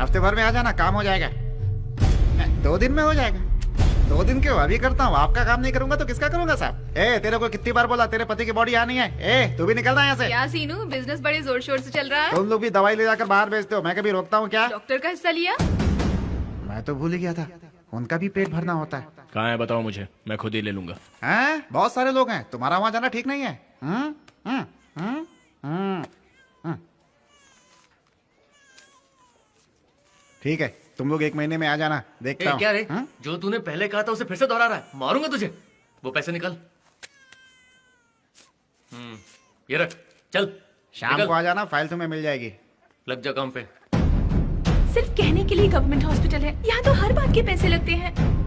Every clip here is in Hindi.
हफ्ते भर में आ जाना, काम हो जाएगा। 2 दिन में हो जाएगा? 2 दिन क्यों, अभी करता हूँ। आपका काम नहीं करूंगा तो किसका करूंगा साहब? तेरे को कितनी बार बोला तेरे पति की बॉडी आनी है। तू भी निकलना यहाँ से। क्या सीनू, बिजनेस बड़े जोर शोर से चल रहा है। तुम लोग भी दवाई ले जाकर बाहर भेजते हो, मैं कभी रोकता हूँ क्या? डॉक्टर का हिस्सा लिया? मैं तो भूल ही गया था, उनका भी पेट भरना होता है। कहाँ है बताओ मुझे, मैं खुद ही ले लूंगा। हैं? बहुत सारे लोग हैं, तुम्हारा वहां जाना ठीक नहीं है। ठीक है, तुम लोग 1 महीने में आ जाना, देखता हूँ। क्या रे, जो तूने पहले कहा था उसे फिर से दोहरा रहा है? मारूंगा तुझे। वो पैसे निकाल। ये रख, चल। शाम निकल। को आ जाना, फाइल तुम्हें मिल जाएगी। लग जा काम पे। सिर्फ कहने के लिए गवर्नमेंट हॉस्पिटल है, यहाँ तो हर बात के पैसे लगते हैं।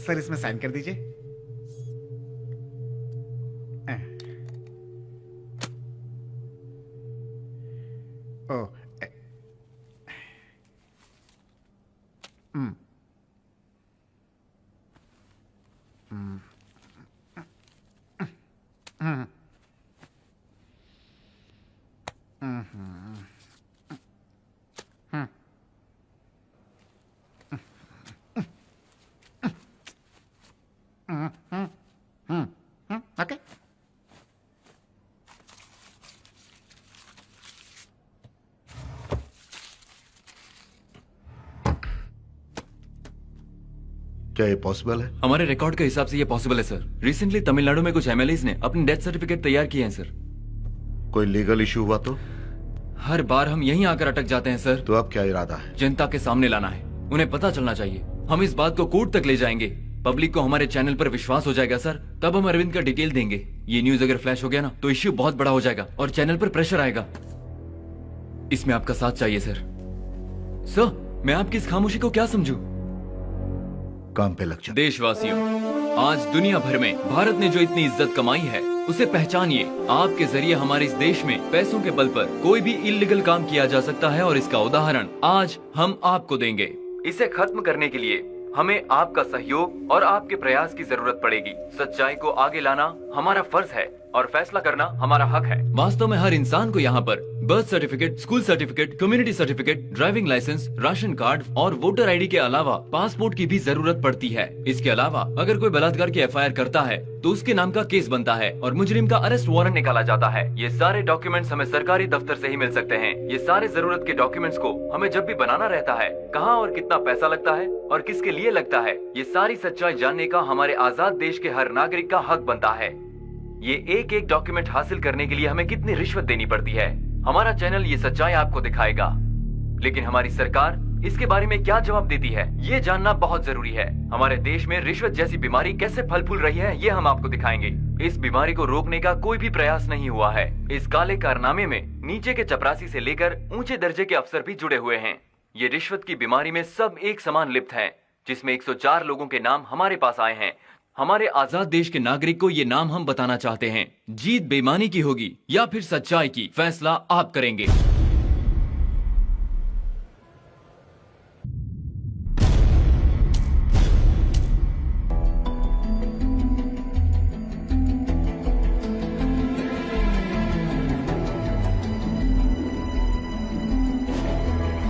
सर इसमें साइन कर दीजिए। ओ, ओके। क्या ये पॉसिबल है? हमारे रिकॉर्ड के हिसाब से ये पॉसिबल है सर। रिसेंटली तमिलनाडु में कुछ एमएलएस ने अपने डेथ सर्टिफिकेट तैयार किए हैं सर। कोई लीगल इशू हुआ तो? हर बार हम यहीं आकर अटक जाते हैं सर। तो अब क्या इरादा है? जनता के सामने लाना है, उन्हें पता चलना चाहिए। हम इस बात को कोर्ट तक ले जाएंगे, पब्लिक को हमारे चैनल पर विश्वास हो जाएगा सर। तब हम अरविंद का डिटेल देंगे। ये न्यूज अगर फ्लैश हो गया ना तो इश्यू बहुत बड़ा हो जाएगा और चैनल पर प्रेशर आएगा। इसमें आपका साथ चाहिए सर। सर, मैं आपकी इस खामोशी को क्या समझूं? काम पे लग जा। देशवासियों, आज दुनिया भर में भारत ने जो इतनी इज्जत कमाई है उसे पहचानिए। आपके जरिए हमारे इस देश में पैसों के बल पर कोई भी इल्लीगल काम किया जा सकता है और इसका उदाहरण आज हम आपको देंगे। इसे खत्म करने के लिए हमें आपका सहयोग और आपके प्रयास की जरूरत पड़ेगी। सच्चाई को आगे लाना हमारा फर्ज है और फैसला करना हमारा हक है। वास्तव में हर इंसान को यहाँ पर birth certificate, school certificate, community certificate, driving licence, ration card और वोटर आईडी के अलावा पासपोर्ट की भी जरूरत पड़ती है। इसके अलावा अगर कोई बलात्कार की एफआईआर करता है तो उसके नाम का केस बनता है और मुजरिम का अरेस्ट वारंट निकाला जाता है। ये सारे डॉक्यूमेंट्स हमें सरकारी दफ्तर से ही मिल सकते हैं। ये सारे जरूरत के डॉक्यूमेंट्स को हमें जब भी बनाना रहता है, कहाँ और कितना पैसा लगता है और किसके लिए लगता है, ये सारी सच्चाई जानने का हमारे आजाद देश के हर नागरिक का हक बनता है। ये एक एक डॉक्यूमेंट हासिल करने के लिए हमें कितनी रिश्वत देनी पड़ती है। हमारा चैनल ये सच्चाई आपको दिखाएगा, लेकिन हमारी सरकार इसके बारे में क्या जवाब देती है ये जानना बहुत जरूरी है। हमारे देश में रिश्वत जैसी बीमारी कैसे फल फूल रही है ये हम आपको दिखाएंगे। इस बीमारी को रोकने का कोई भी प्रयास नहीं हुआ है। इस काले कारनामे में नीचे के चपरासी से लेकर ऊंचे दर्जे के अफसर भी जुड़े हुए हैं। ये रिश्वत की बीमारी में सब एक समान लिप्त हैं, जिसमें 104 लोगों के नाम हमारे पास आए हैं। हमारे आजाद देश के नागरिक को ये नाम हम बताना चाहते हैं। जीत बेईमानी की होगी या फिर सच्चाई की, फैसला आप करेंगे।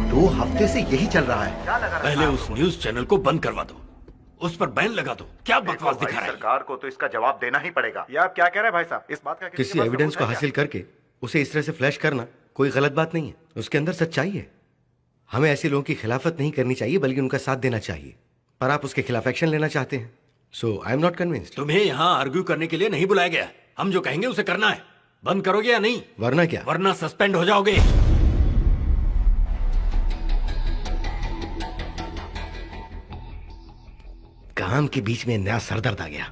दो हफ्ते से यही चल रहा है। पहले उस न्यूज चैनल को बंद करवा दो, उस पर बैन लगा दो। क्या बकवास दिखा रहा है? सरकार को तो इसका जवाब देना ही पड़ेगा। ये आप क्या कह रहे हैं भाई साहब? इस बात का किसी एविडेंस को हासिल करके उसे इस तरह से फ्लैश करना कोई गलत बात नहीं है। उसके अंदर सच्चाई है। हमें ऐसे लोगों की खिलाफत नहीं करनी चाहिए बल्कि उनका साथ देना चाहिए। पर आप उसके खिलाफ एक्शन लेना चाहते हैं, सो आई एम नॉट कन्विंस्ड। तुम्हें यहाँ आर्ग्यू करने के लिए नहीं बुलाया गया। हम जो कहेंगे उसे करना है। बंद करोगे या नहीं? वरना क्या? वरना सस्पेंड हो जाओगे। काम के बीच में नया सरदर्द आ गया।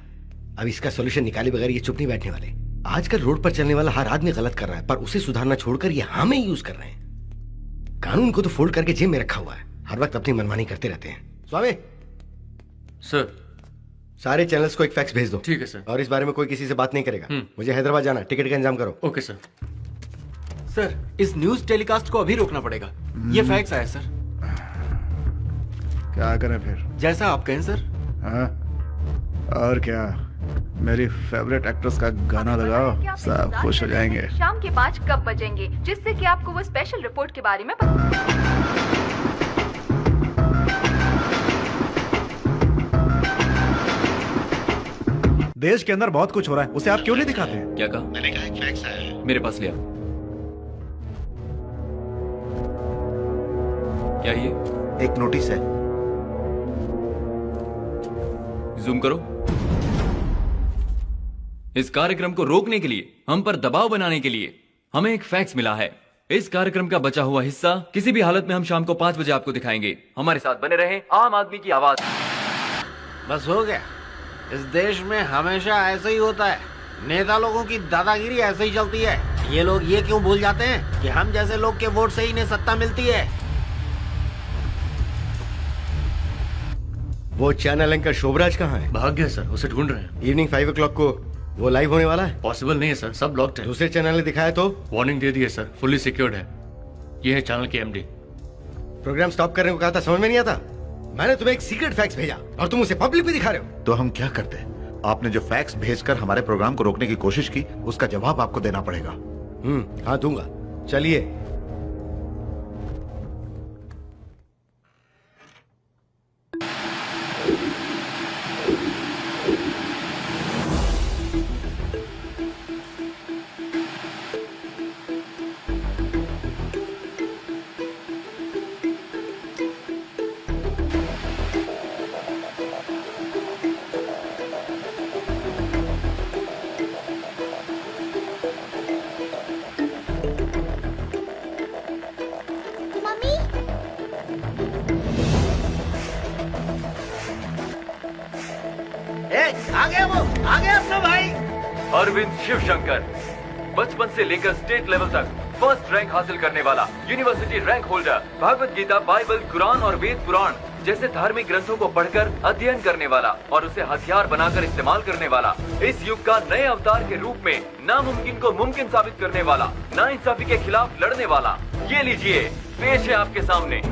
अब इसका सॉल्यूशन निकाले बगैर ये चुप नहीं बैठने वाले। आजकल रोड पर चलने वाला हर आदमी गलत कर रहा है, पर उसे सुधारना छोड़कर ये हमें यूज कर रहे हैं। कानून को तो फोल्ड करके जेब में रखा हुआ है, हर वक्त अपनी मनमानी करते रहते हैं। स्वामी सर, सारे चैनल्स को एक फैक्स भेज दो। ठीक है सर। और इस बारे में कोई किसी से बात नहीं करेगा। मुझे हैदराबाद जाना, टिकट का इंतजाम करो। Okay sir. सर, इस न्यूज टेलीकास्ट को अभी रोकना पड़ेगा। ये फैक्स आया सर। क्या करें फिर? जैसा आप कहें सर। हाँ? और क्या, मेरी फेवरेट एक्ट्रेस का गाना लगाओ, सब खुश हो जाएंगे। शाम के 5 कब बजेंगे, जिससे कि आपको वो स्पेशल रिपोर्ट के बारे में देश के अंदर बहुत कुछ हो रहा है, उसे आप क्यों नहीं दिखाते? क्या कहा? मैंने कहा एक फैक्स है। मेरे पास लिया। क्या ये? एक नोटिस है। जूम करो। इस कार्यक्रम को रोकने के लिए, हम पर दबाव बनाने के लिए हमें एक फैक्स मिला है। इस कार्यक्रम का बचा हुआ हिस्सा किसी भी हालत में हम शाम को 5 बजे आपको दिखाएंगे। हमारे साथ बने रहें। आम आदमी की आवाज। बस हो गया। इस देश में हमेशा ऐसा ही होता है। नेता लोगों की दादागिरी ऐसे ही चलती है। ये लोग ये क्यों भूल जाते हैं कि हम जैसे लोग के वोट से ही इन्हें सत्ता मिलती है। वो चैनल एंकर शोभराज कहाँ है? भाग गया सर, उसे ढूंढ रहे हैं। इवनिंग 5 o'clock को वो लाइव होने वाला है। पॉसिबल नहीं है सर, सब ब्लॉक्ड है। दूसरे चैनल ने दिखाया तो वार्निंग दे दी है सर, फुल्ली सिक्योर्ड है। ये है चैनल के एमडी। प्रोग्राम स्टॉप करने को कहा था, समझ में नहीं आता? मैंने तुम्हें एक सीक्रेट फैक्स भेजा और तुम उसे पब्लिक भी दिखा रहे हो। तो हम क्या करते? आपने जो फैक्स भेजकर हमारे प्रोग्राम को रोकने की कोशिश की, उसका जवाब आपको देना पड़ेगा। हाँ दूंगा। चलिए। आ गया अपना भाई। अरविंद शिवशंकर, बचपन से लेकर स्टेट लेवल तक फर्स्ट रैंक हासिल करने वाला, university rank holder, Bhagavad Gita, Bible, Quran और वेद पुराण जैसे धार्मिक ग्रंथों को पढ़कर अध्ययन करने वाला और उसे हथियार बनाकर इस्तेमाल करने वाला, इस युग का नए अवतार के रूप में नामुमकिन को मुमकिन साबित करने वाला, नाइंसाफी के खिलाफ लड़ने वाला। ये लीजिए, पेश है आपके सामने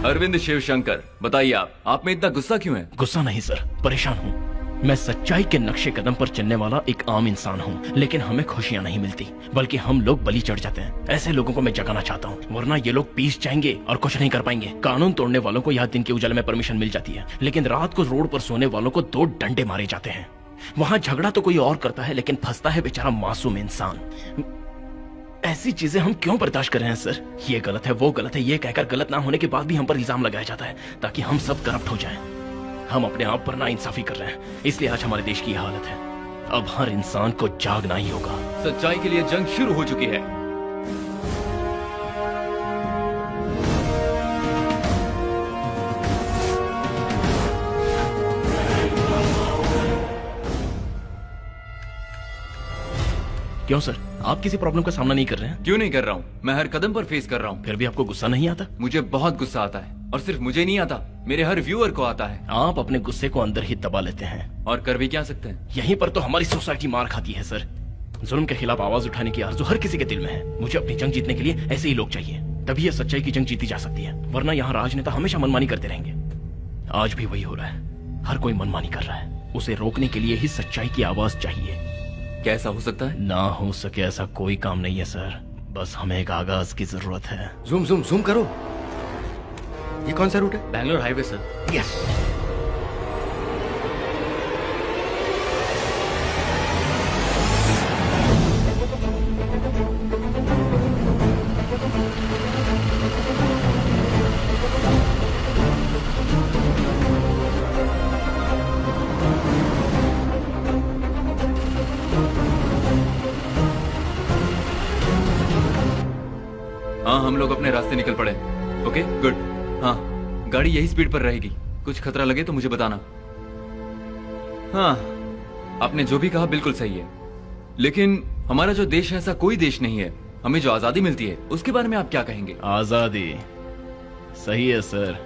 अरविंद शिवशंकर। बताइए आप में इतना गुस्सा क्यों है? गुस्सा नहीं सर, परेशान हूँ। मैं सच्चाई के नक्शे कदम पर चलने वाला एक आम इंसान हूँ, लेकिन हमें खुशियाँ नहीं मिलती, बल्कि हम लोग बलि चढ़ जाते हैं। ऐसे लोगों को मैं जगाना चाहता हूँ, वरना ये लोग पीस जाएंगे और कुछ नहीं कर पाएंगे। कानून तोड़ने वालों को यहाँ दिन के उजाले में परमिशन मिल जाती है, लेकिन रात को रोड पर सोने वालों को 2 डंडे मारे जाते हैं। वहाँ झगड़ा तो कोई और करता है, लेकिन फंसता है बेचारा मासूम इंसान। ऐसी चीजें हम क्यों बर्दाश्त कर रहे हैं सर? ये गलत है, वो गलत है, ये कहकर गलत ना होने के बाद भी हम पर इल्जाम लगाया जाता है ताकि हम सब करप्ट हो जाएं। हम अपने आप पर नाइंसाफी कर रहे हैं, इसलिए आज हमारे देश की यह हालत है। अब हर इंसान को जागना ही होगा। सच्चाई के लिए जंग शुरू हो चुकी है। क्यों सर, आप किसी प्रॉब्लम का सामना नहीं कर रहे हैं? क्यों नहीं कर रहा हूँ, मैं हर कदम पर फेस कर रहा हूँ। फिर भी आपको गुस्सा नहीं आता? मुझे बहुत गुस्सा आता है, और सिर्फ मुझे नहीं आता, मेरे हर व्यूअर को आता है। आप अपने गुस्से को अंदर ही दबा लेते हैं, और कर भी क्या सकते हैं? यहीं पर तो हमारी सोसाइटी मार खाती है सर। जुल्म के खिलाफ आवाज उठाने की आरज़ू हर किसी के दिल में है। मुझे अपनी जंग जीतने के लिए ऐसे ही लोग चाहिए, तभी यह सच्चाई की जंग जीती जा सकती है, वरना यहाँ राजनेता हमेशा मनमानी करते रहेंगे। आज भी वही हो रहा है, हर कोई मनमानी कर रहा है। उसे रोकने के लिए ही सच्चाई की आवाज चाहिए। कैसा हो सकता है? ना हो सके ऐसा कोई काम नहीं है सर, बस हमें एक आगाज की जरूरत है। जूम जूम जूम करो। ये कौन सा रूट है? Bangalore highway sir. यस। हाँ, हम लोग अपने रास्ते निकल पड़े। Okay good. हाँ, गाड़ी यही स्पीड पर रहेगी, कुछ खतरा लगे तो मुझे बताना। हाँ, आपने जो भी कहा बिल्कुल सही है, लेकिन हमारा जो देश है ऐसा कोई देश नहीं है। हमें जो आजादी मिलती है उसके बारे में आप क्या कहेंगे? आजादी सही है सर,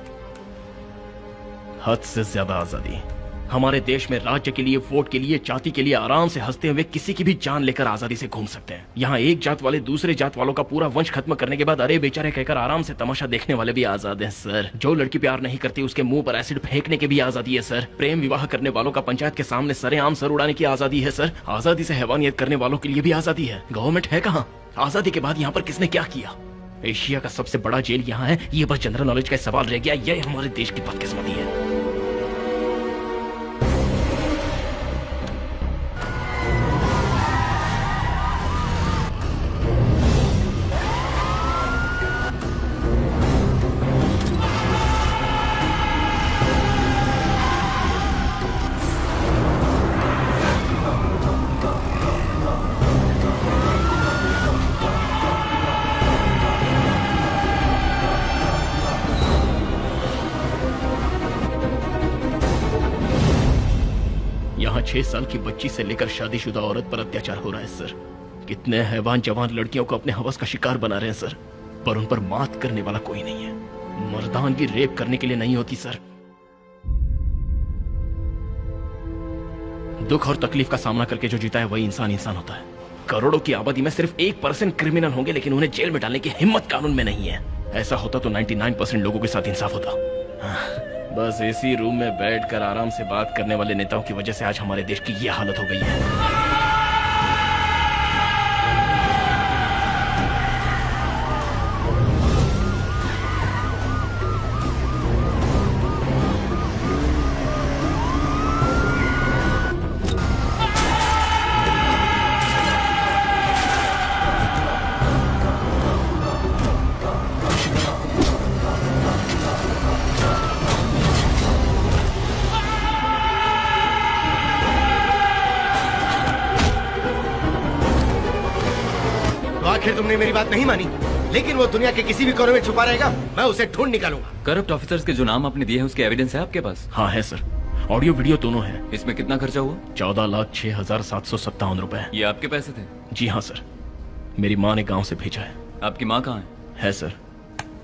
हद से ज्यादा आजादी। हमारे देश में राज्य के लिए, वोट के लिए, जाति के लिए आराम से हंसते हुए किसी की भी जान लेकर आजादी से घूम सकते हैं। यहाँ एक जात वाले दूसरे जात वालों का पूरा वंश खत्म करने के बाद अरे बेचारे कहकर आराम से तमाशा देखने वाले भी आजाद हैं सर। जो लड़की प्यार नहीं करती उसके मुंह पर एसिड फेंकने की भी आजादी है सर। प्रेम विवाह करने वालों का पंचायत के सामने सरेआम सर उड़ाने की आजादी है सर। आजादी से हैवानियत करने वालों के लिए भी आजादी है। गवर्नमेंट है कहाँ? आजादी के बाद यहाँ पर किसने क्या किया? एशिया का सबसे बड़ा जेल यहाँ है, ये बस जनरल नॉलेज का सवाल रह गया। यह हमारे देश की बदकिस्मती है। यहाँ 6 साल की बच्ची से लेकर शादीशुदा औरत पर अत्याचार हो रहा है सर। कितने हैवान जवान लड़कियों को अपने हवस का शिकार बना रहे हैं सर, पर उन पर मात करने वाला कोई नहीं है। मर्दानगी रेप करने के लिए नहीं होती सर। दुख और तकलीफ का सामना करके जो जीता है वही इंसान इंसान होता है। करोड़ों की आबादी में सिर्फ 1% क्रिमिनल होंगे, लेकिन उन्हें जेल में डालने की हिम्मत कानून में नहीं है। ऐसा होता तो 99% लोगों के साथ इंसाफ होता। बस इसी रूम में बैठकर आराम से बात करने वाले नेताओं की वजह से आज हमारे देश की यह हालत हो गई है। आखिर तुमने मेरी बात नहीं मानी, लेकिन वो दुनिया के किसी भी कोने में छुपा रहेगा, मैं उसे ढूंढ निकालूंगा। करप्ट ऑफिसर्स के जो नाम आपने दिए हैं उसके एविडेंस है आपके पास? हाँ है सर, ऑडियो वीडियो दोनों है। इसमें कितना खर्चा हुआ? 14,06,757 रुपए। ये आपके पैसे थे? जी हाँ सर, मेरी माँ ने गांव से भेजा है। आपकी माँ कहाँ है सर,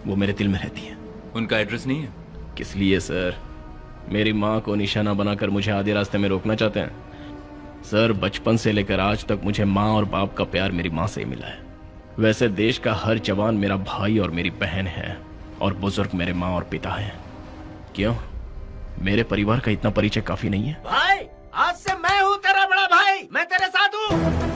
वो मेरे दिल में रहती है। उनका एड्रेस नहीं है? किस लिए सर? मेरी माँ को निशाना बनाकर मुझे आधे रास्ते में रोकना चाहते हैं? सर, बचपन से लेकर आज तक मुझे माँ और बाप का प्यार मेरी माँ से ही मिला है। वैसे देश का हर जवान मेरा भाई और मेरी बहन है, और बुजुर्ग मेरे माँ और पिता हैं। क्यों, मेरे परिवार का इतना परिचय काफी नहीं है? भाई, आज से मैं हूँ तेरा बड़ा भाई, मैं तेरे साथ हूँ।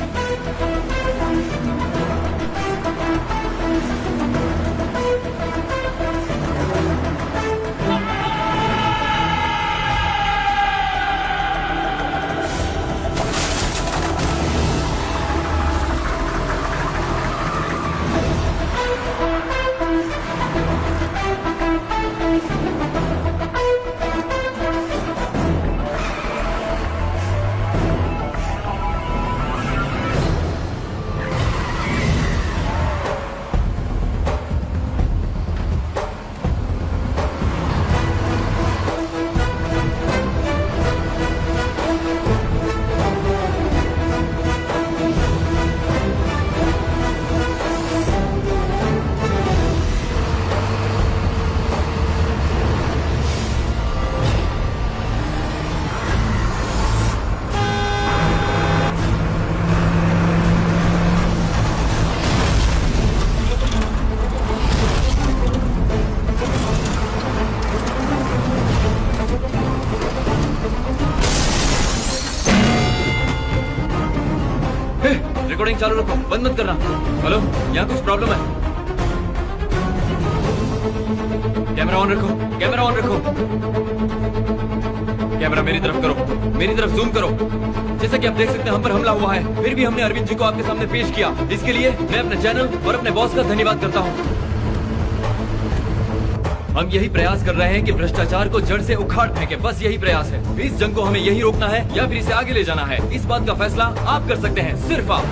रिकॉर्डिंग चालू रखो, बंद मत करना। हेलो, यहाँ कुछ प्रॉब्लम है। कैमरा ऑन रखो, कैमरा ऑन रखो। कैमरा मेरी तरफ करो, मेरी तरफ जूम करो। जैसा कि आप देख सकते हैं, हम पर हमला हुआ है, फिर भी हमने अरविंद जी को आपके सामने पेश किया। इसके लिए मैं अपने चैनल और अपने बॉस का धन्यवाद करता हूँ। हम यही प्रयास कर रहे हैं कि भ्रष्टाचार को जड़ से उखाड़ फेंके, बस यही प्रयास है। इस जंग को हमें यही रोकना है या फिर इसे आगे ले जाना है, इस बात का फैसला आप कर सकते हैं, सिर्फ आप।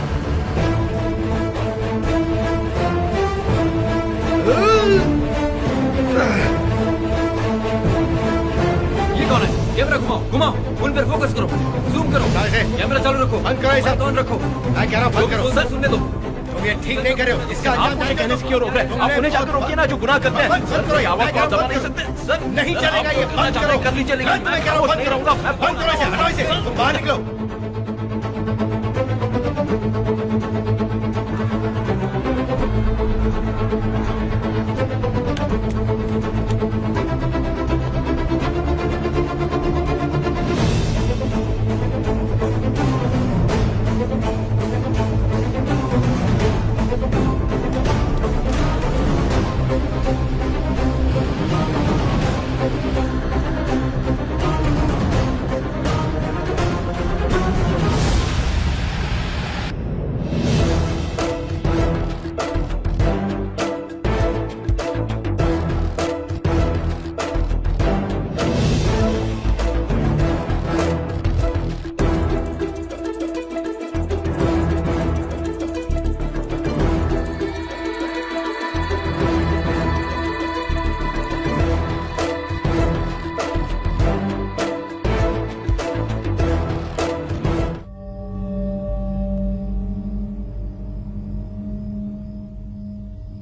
ये कौन है? कैमरा घुमाओ, घुमाओ, उन पर फोकस करो, जूम करो, कैमरा चालू रखो, बंद करो, ऑन रखो। मैं कह रहा हूं बंद करो। सर सुनने दो। तुम ये ठीक नहीं कर रहे हो। इसका आप अंजाम मुझे जाएगा कहने तो- से क्यों रोक रहे हैं? आप उन्हें जाकर रोकिए ना जो गुनाह करते हैं। बंद करो ये, आवाज मैं को आप दबा क्या नहीं बोलता सकते। हूं? सर नहीं चलेगा ये, बंद करो। कर लीजिए, लेकिन मैं कह रहा हूं, खामोश नहीं रहूंगा। मैं बंद करो इसे, हटाओ इसे, तुम बाहर निकलो।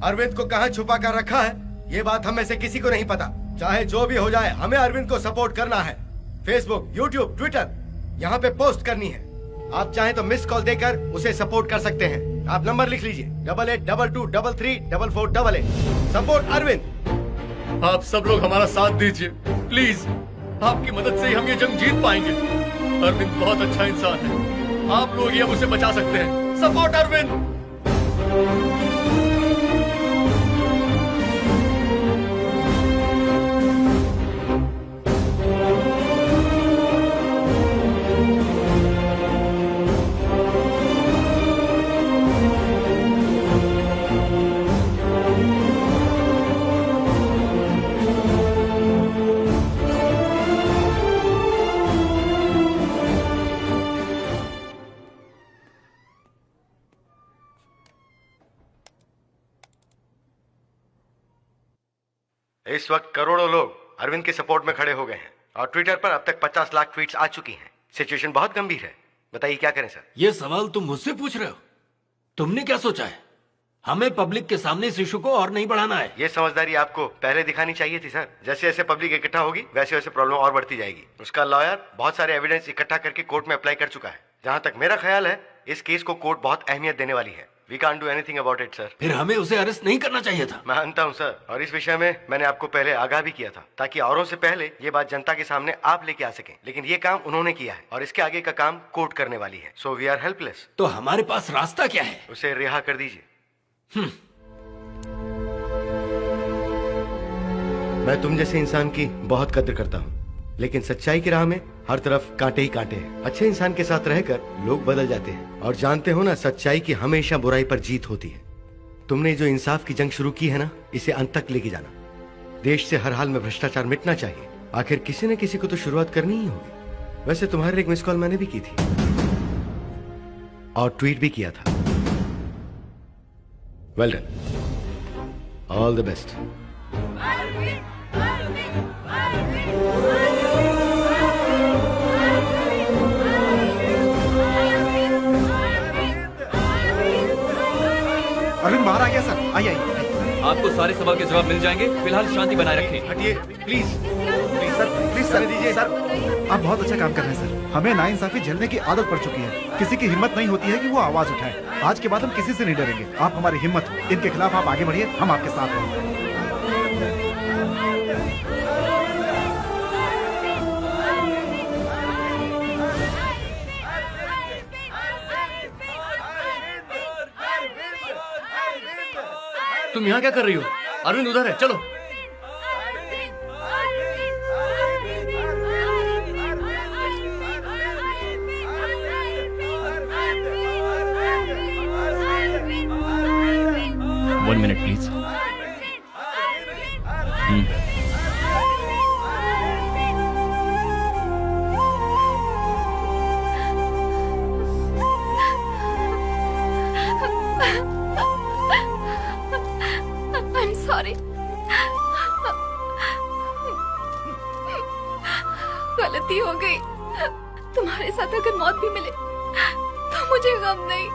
अरविंद को कहां छुपा कर रखा है ये बात हम में से किसी को नहीं पता। चाहे जो भी हो जाए, हमें अरविंद को सपोर्ट करना है। फेसबुक, यूट्यूब, ट्विटर, यहाँ पे पोस्ट करनी है। आप चाहें तो मिस कॉल देकर उसे सपोर्ट कर सकते हैं। आप नंबर लिख लीजिए 8822333488। सपोर्ट अरविंद। आप सब लोग हमारा साथ दीजिए प्लीज। आपकी मदद से ही हम ये जंग जीत पाएंगे। अरविंद बहुत अच्छा इंसान है, आप लोग ही हम उसे बचा सकते हैं। सपोर्ट अरविंद। इस वक्त करोड़ों लोग अरविंद के सपोर्ट में खड़े हो गए हैं और ट्विटर पर अब तक 50 लाख ट्वीट्स आ चुकी हैं। सिचुएशन बहुत गंभीर है, बताइए क्या करें सर। ये सवाल तुम मुझसे पूछ रहे हो? तुमने क्या सोचा है? हमें पब्लिक के सामने इस इशू को और नहीं बढ़ाना है। ये समझदारी आपको पहले दिखानी चाहिए थी सर। जैसे जैसे पब्लिक इकट्ठा होगी वैसे वैसे प्रॉब्लम और बढ़ती जाएगी। उसका लॉयर बहुत सारे एविडेंस इकट्ठा करके कोर्ट में अप्लाई कर चुका है। जहाँ तक मेरा ख्याल है इस केस को कोर्ट बहुत अहमियत देने वाली है। We can't do anything about it sir. फिर हमें उसे अरेस्ट नहीं करना चाहिए था। मानता हूँ सर, और इस विषय में मैंने आपको पहले आगाह भी किया था ताकि औरों से पहले ये बात जनता के सामने आप लेके आ सकें। लेकिन ये काम उन्होंने किया है और इसके आगे का काम कोर्ट करने वाली है। So we are helpless. तो हमारे पास रास्ता क्या है? उसे रिहा कर दीजिए। मैं तुम जैसे इंसान की बहुत कद्र करता हूँ, लेकिन सच्चाई की राह में हर तरफ कांटे ही कांटे हैं। अच्छे इंसान के साथ रहकर लोग बदल जाते हैं और जानते हो ना, सच्चाई की हमेशा बुराई पर जीत होती है। तुमने जो इंसाफ की जंग शुरू की है ना, इसे अंत तक लेके जाना। देश से हर हाल में भ्रष्टाचार मिटना चाहिए। आखिर किसी न किसी को तो शुरुआत करनी ही होगी। वैसे तुम्हारे एक मिस कॉल मैंने भी की थी और ट्वीट भी किया था। Well done, all the best. Arvind बाहर आ गया सर। आइए आइए। आपको सारे सवाल के जवाब मिल जाएंगे। फिलहाल शांति बनाए रखें। हटिए please, please sir, please sir दीजिए सर। आप बहुत अच्छा काम कर रहे हैं सर। हमें नाइंसाफी झेलने की आदत पड़ चुकी है। किसी की हिम्मत नहीं होती है कि वो आवाज उठाए। आज के बाद हम किसी से नहीं डरेंगे। आप हमारी हिम्मत, इनके खिलाफ आप आगे बढ़िए, हम आपके साथ हैं। तुम यहाँ क्या कर रही हो? अरविंद उधर है, चलो। One minute please. I'm sorry. गलती हो गई। तुम्हारे साथ अगर मौत भी मिले तो मुझे गम नहीं।